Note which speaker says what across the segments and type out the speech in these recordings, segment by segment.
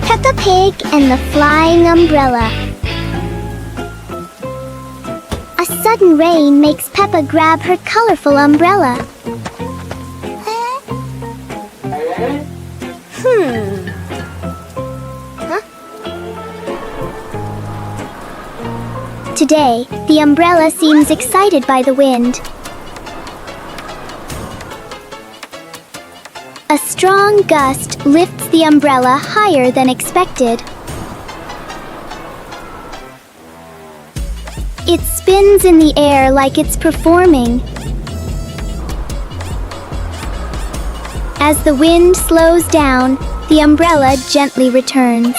Speaker 1: Peppa Pig and the Flying Umbrella. A sudden rain makes Peppa grab her colorful umbrella. Today, the umbrella seems excited by the wind. A strong gust lifts the umbrella higher than expected. It spins in the air like it's performing. As the wind slows down, the umbrella gently returns.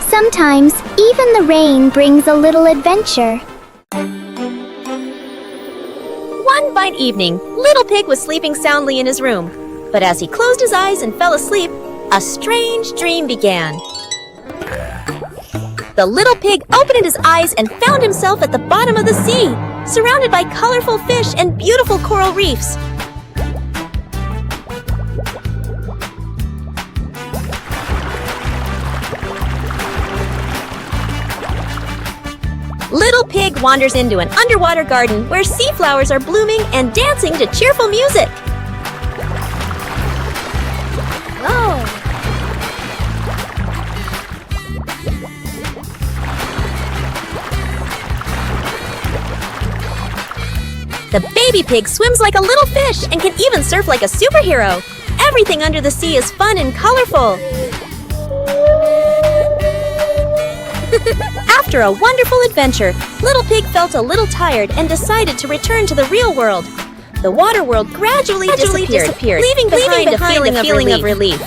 Speaker 1: Sometimes, even the rain brings a little adventure.
Speaker 2: One fine evening, Little Pig was sleeping soundly in his room. But as he closed his eyes and fell asleep, a strange dream began. The little pig opened his eyes and found himself at the bottom of the sea, surrounded by colorful fish and beautiful coral reefs. Little Pig wanders into an underwater garden where sea flowers are blooming and dancing to cheerful music. Whoa! The baby pig swims like a little fish and can even surf like a superhero. Everything under the sea is fun and colorful. After a wonderful adventure, Little Pig felt a little tired and decided to return to the real world. The water world gradually disappeared, leaving behind a feeling of relief.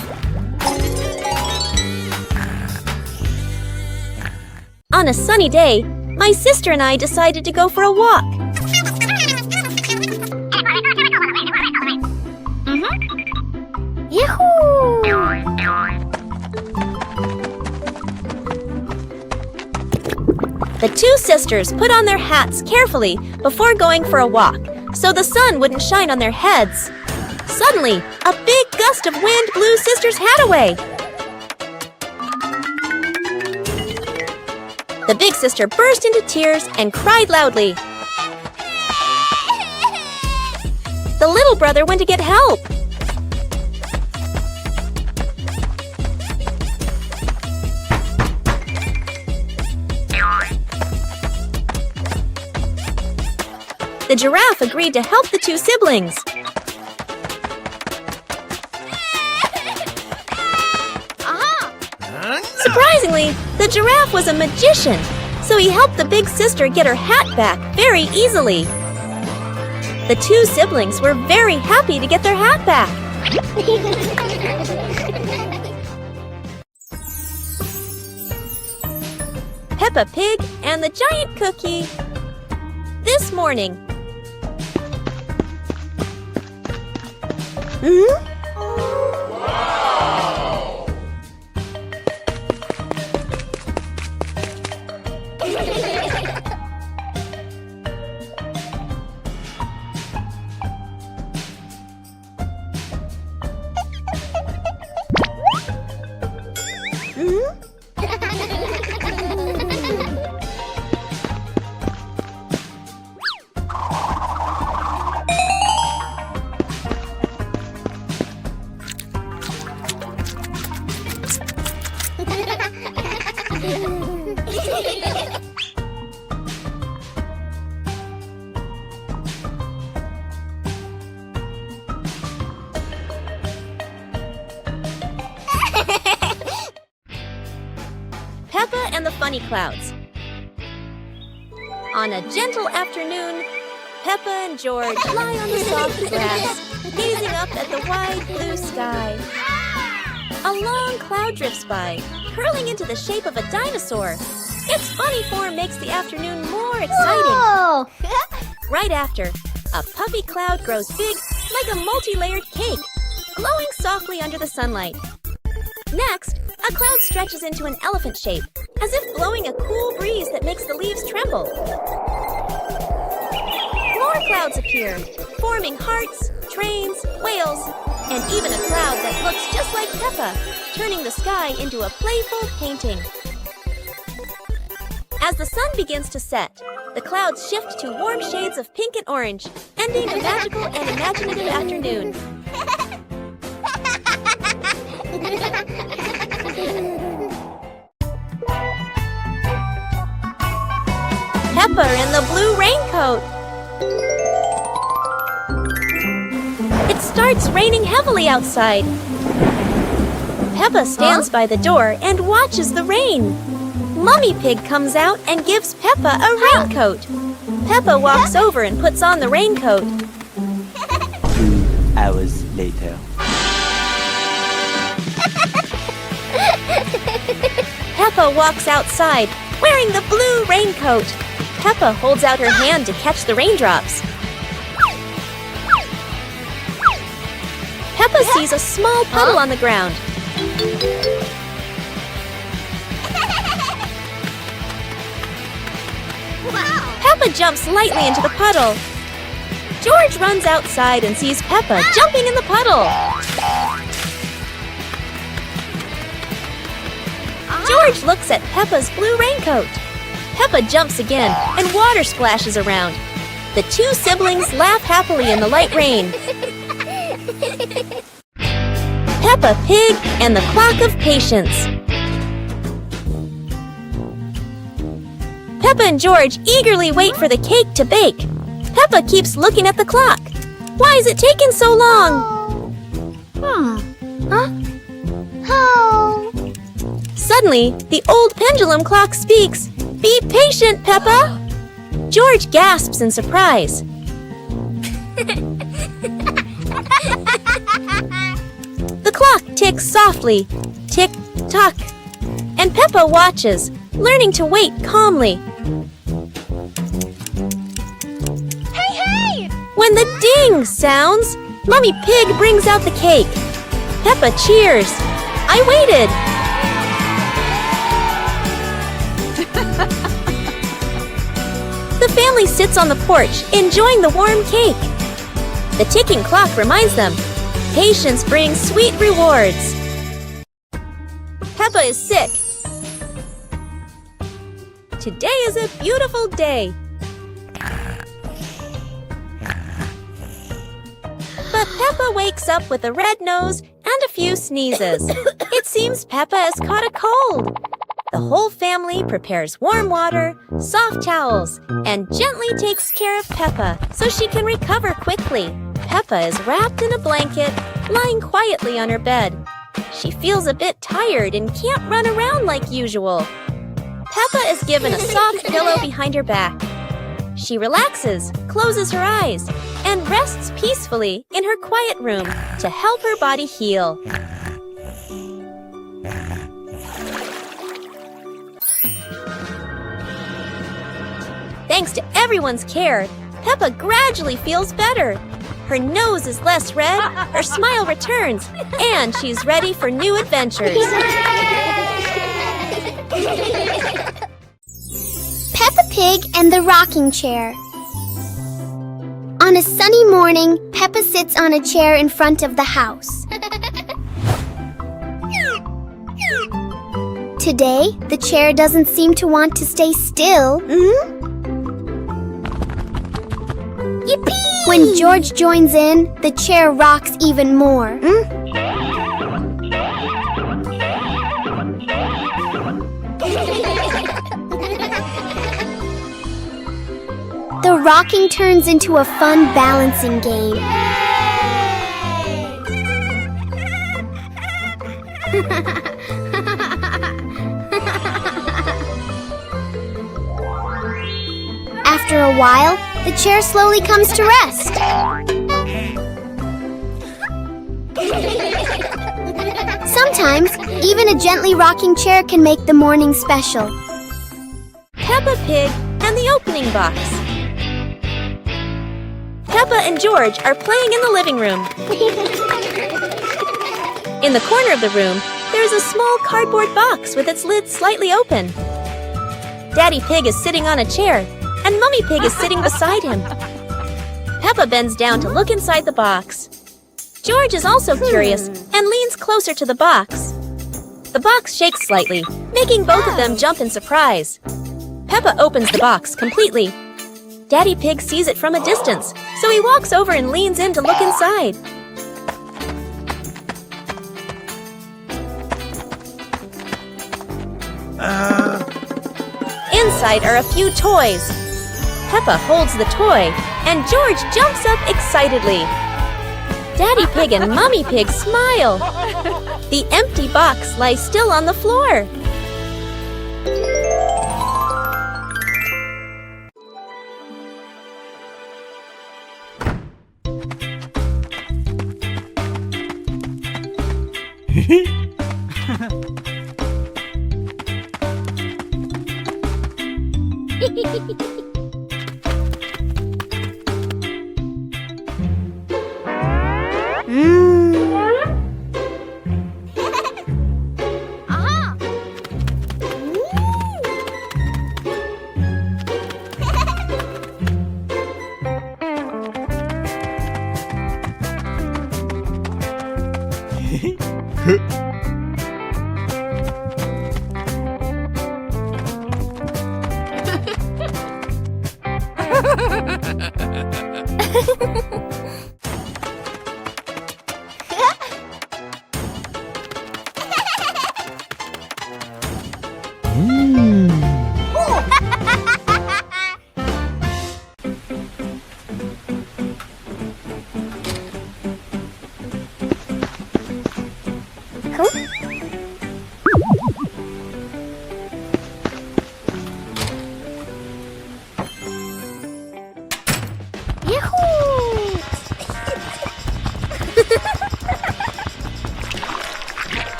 Speaker 2: On a sunny day, my sister and I decided to go for a walk.
Speaker 1: Yahoo!
Speaker 2: The two sisters put on their hats carefully before going for a walk, so the sun wouldn't shine on their heads. Suddenly, a big gust of wind blew Sister's hat away. The big sister burst into tears and cried loudly. The little brother went to get help. The giraffe agreed to help the two siblings. Surprisingly, the giraffe was a magician, so he helped the big sister get her hat back very easily. The two siblings were very happy to get their hat back. Peppa Pig and the Giant Cookie. This morning. Peppa and the Funny Clouds. On a gentle afternoon, Peppa and George lie on the soft grass, gazing up at the wide blue sky. A long cloud drifts by, curling into the shape of a dinosaur. Its funny form makes the afternoon more exciting.
Speaker 1: Whoa!
Speaker 2: Right after, a puffy cloud grows big like a multi-layered cake, glowing softly under the sunlight. Next, a cloud stretches into an elephant shape, as if blowing a cool breeze that makes the leaves tremble. More clouds appear, forming hearts, trains, whales, and even a cloud that looks just like Peppa, turning the sky into a playful painting. As the sun begins to set, the clouds shift to warm shades of pink and orange, ending a magical and imaginative afternoon. Peppa in the blue raincoat. It starts raining heavily outside. Peppa stands by the door and watches the rain. Mummy Pig comes out and gives Peppa a raincoat. Peppa walks over and puts on the raincoat.
Speaker 3: 2 hours later.
Speaker 2: Peppa walks outside, wearing the blue raincoat. Peppa holds out her hand to catch the raindrops. Peppa sees a small puddle on the ground. Peppa jumps lightly into the puddle. George runs outside and sees Peppa jumping in the puddle. George looks at Peppa's blue raincoat. Peppa jumps again, and water splashes around. The two siblings laugh happily in the light rain. Peppa Pig and the Clock of Patience. Peppa and George eagerly wait for the cake to bake. Peppa keeps looking at the clock. Why is it taking so long?
Speaker 1: Oh.
Speaker 2: Suddenly, the old pendulum clock speaks. Be patient, Peppa! George gasps in surprise. The clock ticks softly, tick-tock, and Peppa watches, learning to wait calmly. When the ding sounds, Mummy Pig brings out the cake. Peppa cheers. I waited. The family sits on the porch, enjoying the warm cake. The ticking clock reminds them, patience brings sweet rewards. Peppa is sick. Today is a beautiful day. But Peppa wakes up with a red nose and a few sneezes. It seems Peppa has caught a cold. The whole family prepares warm water, soft towels, and gently takes care of Peppa so she can recover quickly. Peppa is wrapped in a blanket, lying quietly on her bed. She feels a bit tired and can't run around like usual. Peppa is given a soft pillow behind her back. She relaxes, closes her eyes, and rests peacefully in her quiet room to help her body heal. Thanks to everyone's care, Peppa gradually feels better. Her nose is less red, her smile returns, and she's ready for new adventures.
Speaker 1: Peppa Pig and the Rocking Chair. On a sunny morning, Peppa sits on a chair in front of the house. Today, the chair doesn't seem to want to stay still. Yippee! When George joins in, the chair rocks even more. The rocking turns into a fun balancing game. After a while, the chair slowly comes to rest. Sometimes, even a gently rocking chair can make the morning special.
Speaker 2: Peppa Pig and the opening box. Peppa and George are playing in the living room. In the corner of the room, there is a small cardboard box with its lid slightly open. Daddy Pig is sitting on a chair, and Mummy Pig is sitting beside him. Peppa bends down to look inside the box. George is also curious and leans closer to the box. The box shakes slightly, making both of them jump in surprise. Peppa opens the box completely. Daddy Pig sees it from a distance, so he walks over and leans in to look inside. Inside are a few toys. Peppa holds the toy, and George jumps up excitedly. Daddy Pig and Mummy Pig smile. The empty box lies still on the floor.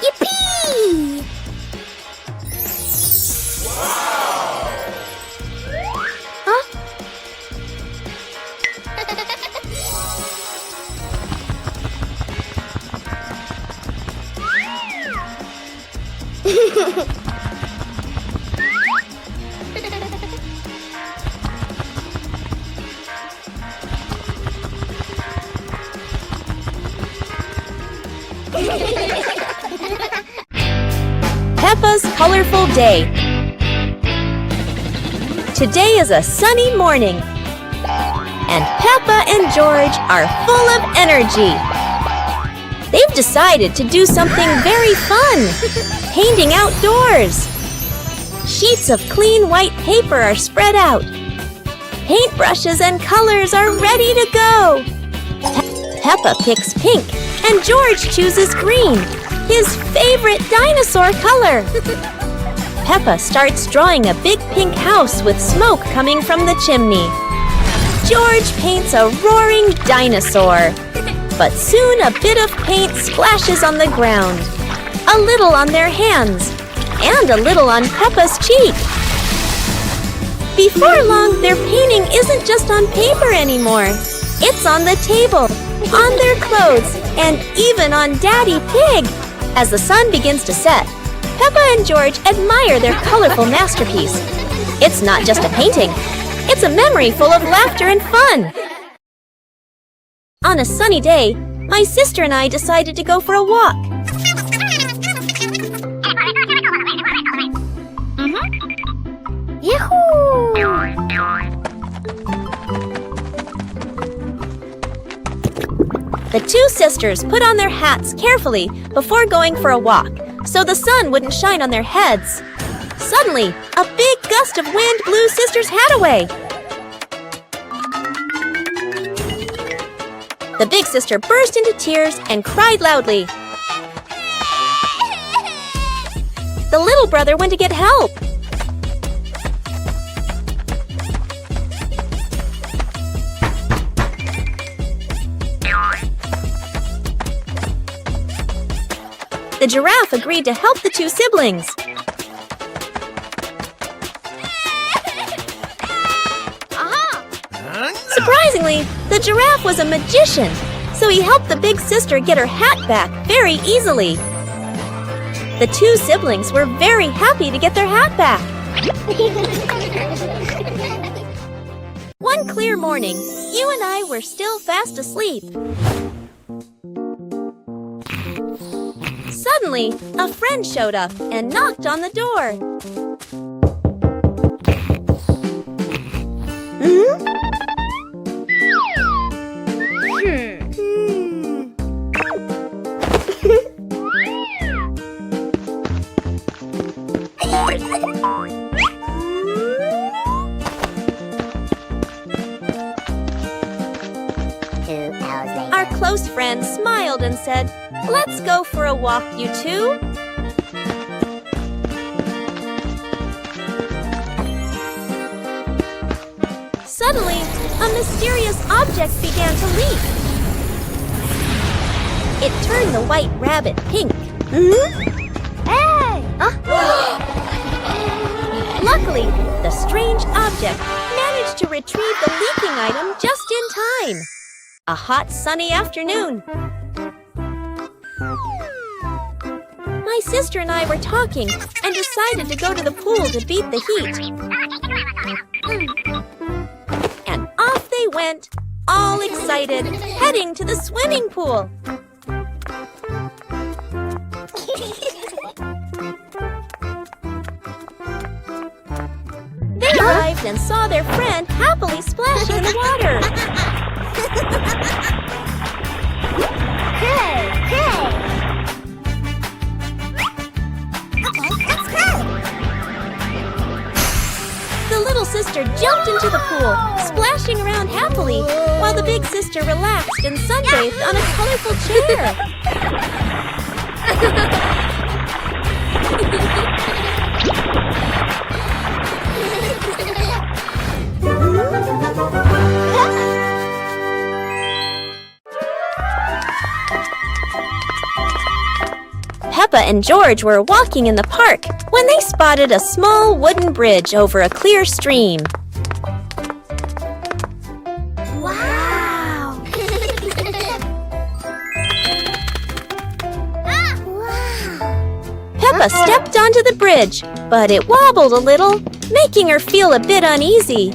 Speaker 1: Yippee!
Speaker 2: Peppa's colorful day. Today is a sunny morning, and Peppa and George are full of energy. They've decided to do something very fun, painting outdoors. Sheets of clean white paper are spread out. Paintbrushes and colors are ready to go. Peppa picks pink, and George chooses green, his favorite dinosaur color. Peppa starts drawing a big pink house with smoke coming from the chimney. George paints a roaring dinosaur. But soon a bit of paint splashes on the ground. A little on their hands, and a little on Peppa's cheek. Before long, their painting isn't just on paper anymore. It's on the table, on their clothes, and even on Daddy Pig. As the sun begins to set, Peppa and George admire their colorful masterpiece. It's not just a painting. It's a memory full of laughter and fun. On a sunny day, my sister and I decided to go for a walk.
Speaker 1: Yahoo!
Speaker 2: The two sisters put on their hats carefully before going for a walk, so the sun wouldn't shine on their heads. Suddenly, a big gust of wind blew Sister's hat away. The big sister burst into tears and cried loudly. The little brother went to get help. The giraffe agreed to help the two siblings. Surprisingly, the giraffe was a magician, so he helped the big sister get her hat back very easily. The two siblings were very happy to get their hat back. One clear morning, you and I were still fast asleep. Suddenly, a friend showed up and knocked on the door. Our close friend smiled and said, "Let's go for a walk, you two." Suddenly, a mysterious object began to leak. It turned the white rabbit pink.
Speaker 1: Hey!
Speaker 2: Luckily, the strange object managed to retrieve the leaking item just in time. A hot, sunny afternoon. My sister and I were talking and decided to go to the pool to beat the heat. And off they went, all excited, heading to the swimming pool. They arrived and saw their friend happily splashing in the water.
Speaker 1: Hey! Hey! Okay, let's go!
Speaker 2: The little sister jumped into the pool, splashing around happily, while the big sister relaxed and sunbathed on a colorful chair. Peppa and George were walking in the park when they spotted a small wooden bridge over a clear stream.
Speaker 1: Wow!
Speaker 2: Peppa Peppa stepped onto the bridge, but it wobbled a little, making her feel a bit uneasy.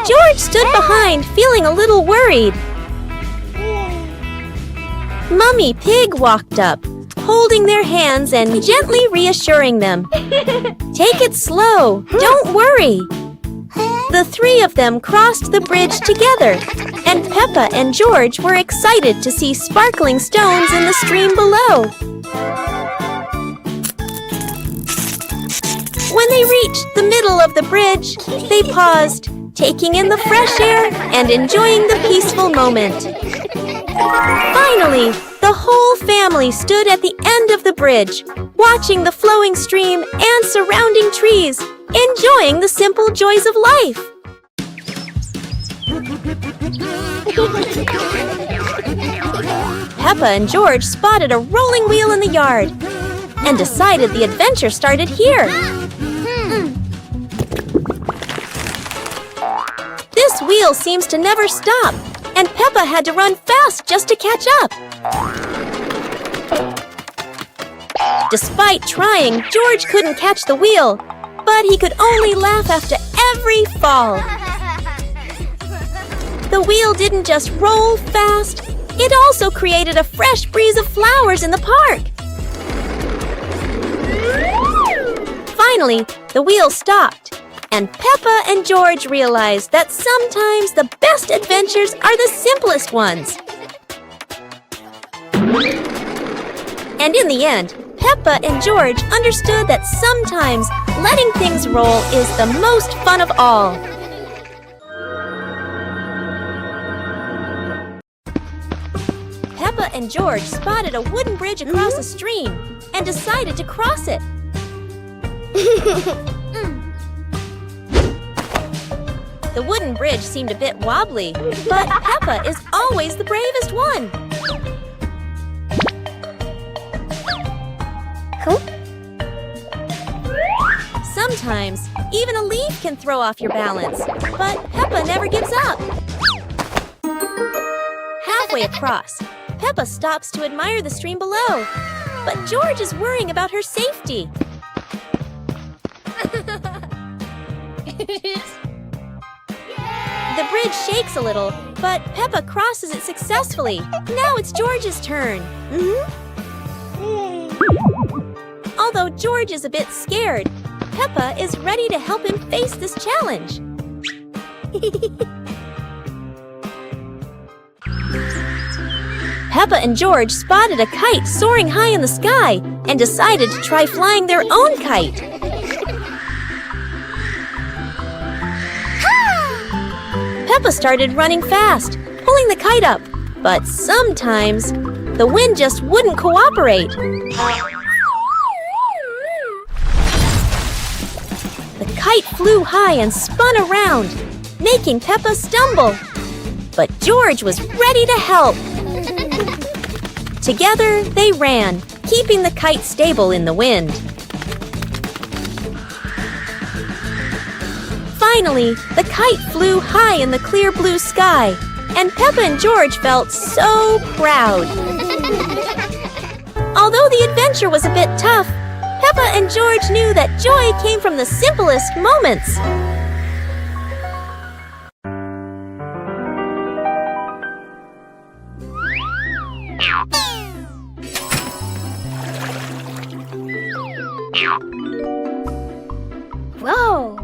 Speaker 2: George stood behind, feeling a little worried. Mummy Pig walked up, holding their hands and gently reassuring them. Take it slow, don't worry. The three of them crossed the bridge together, and Peppa and George were excited to see sparkling stones in the stream below. When they reached the middle of the bridge, they paused, taking in the fresh air and enjoying the peaceful moment. Finally, the whole family stood at the end of the bridge, watching the flowing stream and surrounding trees, enjoying the simple joys of life. Peppa and George spotted a rolling wheel in the yard and decided the adventure started here. This wheel seems to never stop, and Peppa had to run fast just to catch up. Despite trying, George couldn't catch the wheel, but he could only laugh after every fall. The wheel didn't just roll fast, it also created a fresh breeze of flowers in the park. Finally, the wheel stopped, and Peppa and George realized that sometimes the best adventures are the simplest ones. And in the end, Peppa and George understood that sometimes letting things roll is the most fun of all. Peppa and George spotted a wooden bridge across a stream and decided to cross it. The wooden bridge seemed a bit wobbly, but Peppa is always the bravest one. Sometimes, even a leaf can throw off your balance, but Peppa never gives up. Halfway across, Peppa stops to admire the stream below, but George is worrying about her safety. The bridge shakes a little, but Peppa crosses it successfully. Now it's George's turn. Although George is a bit scared, Peppa is ready to help him face this challenge. Peppa and George spotted a kite soaring high in the sky and decided to try flying their own kite. Peppa started running fast, pulling the kite up, but sometimes the wind just wouldn't cooperate. The kite flew high and spun around, making Peppa stumble. But George was ready to help. Together, they ran, keeping the kite stable in the wind. Finally, the kite flew high in the clear blue sky, and Peppa and George felt so proud. Although the adventure was a bit tough, Peppa and George knew that joy came from the simplest moments.
Speaker 1: Whoa!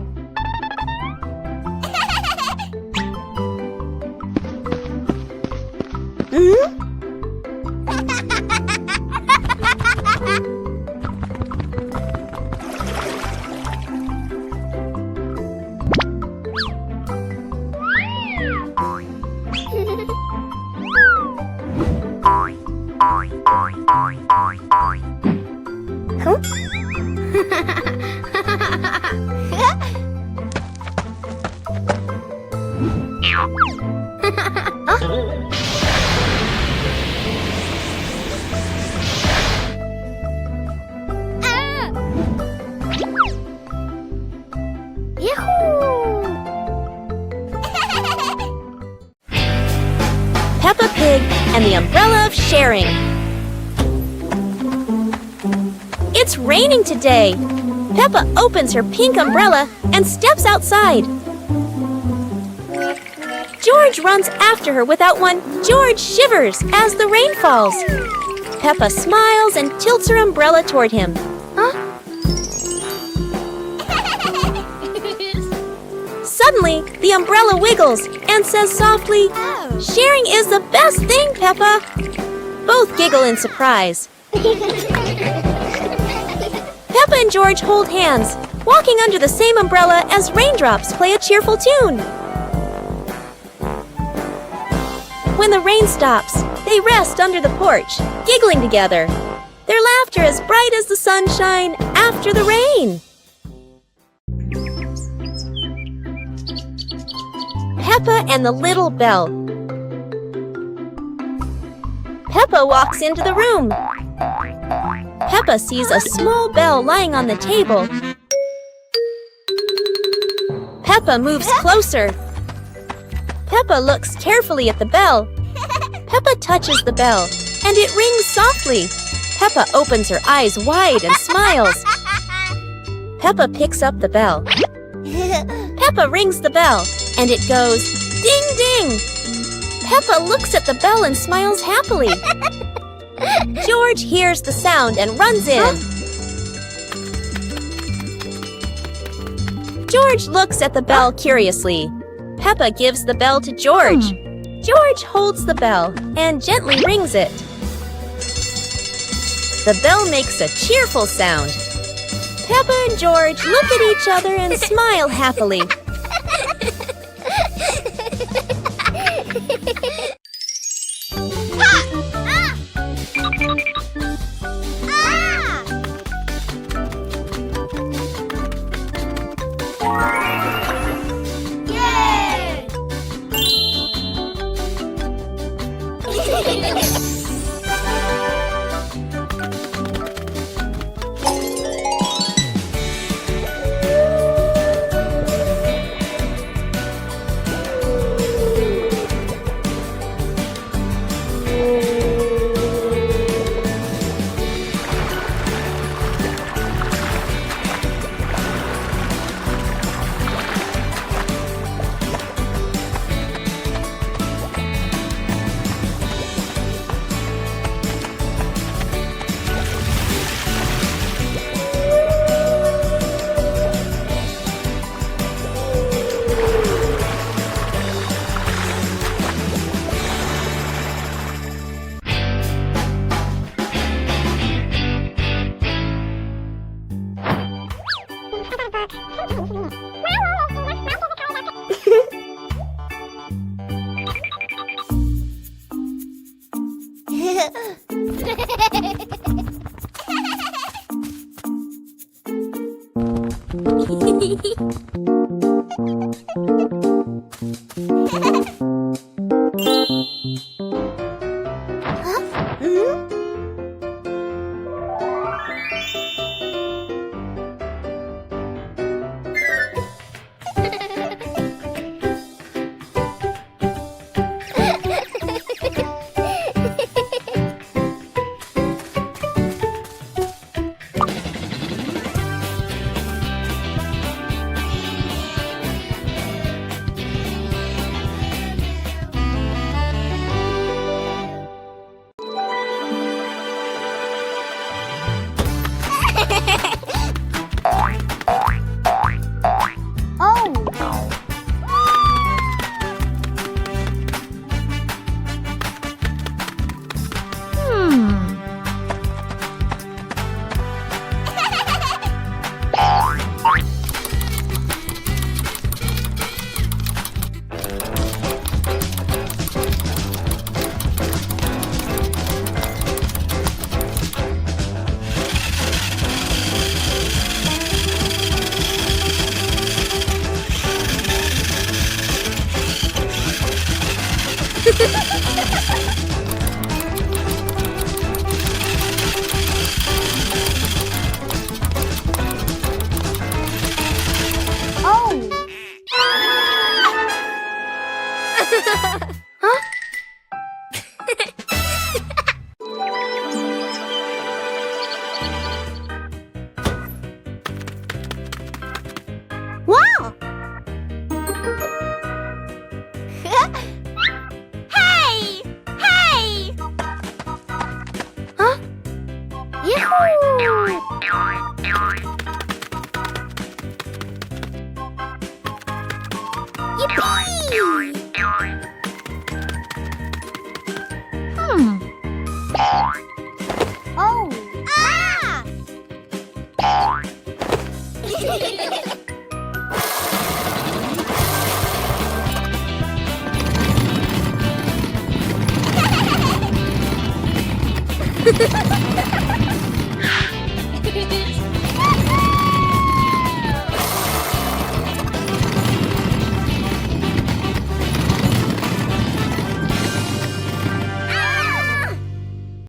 Speaker 1: Peppa Pig
Speaker 2: and the umbrella of sharing. It's raining today. Peppa opens her pink umbrella and steps outside. George runs after her without one. George shivers as the rain falls. Peppa smiles and tilts her umbrella toward him. Suddenly, the umbrella wiggles and says softly, "Sharing is the best thing, Peppa." Both giggle in surprise. Peppa and George hold hands, walking under the same umbrella as raindrops play a cheerful tune. When the rain stops, they rest under the porch, giggling together. Their laughter as bright as the sunshine after the rain. Peppa and the Little Bell. Peppa walks into the room. Peppa sees a small bell lying on the table. Peppa moves closer. Peppa looks carefully at the bell. Peppa touches the bell, and it rings softly. Peppa opens her eyes wide and smiles. Peppa picks up the bell. Peppa rings the bell, and it goes ding ding. Peppa looks at the bell and smiles happily. George hears the sound and runs in. George looks at the bell curiously. Peppa gives the bell to George. George holds the bell and gently rings it. The bell makes a cheerful sound. Peppa and George look at each other and smile happily.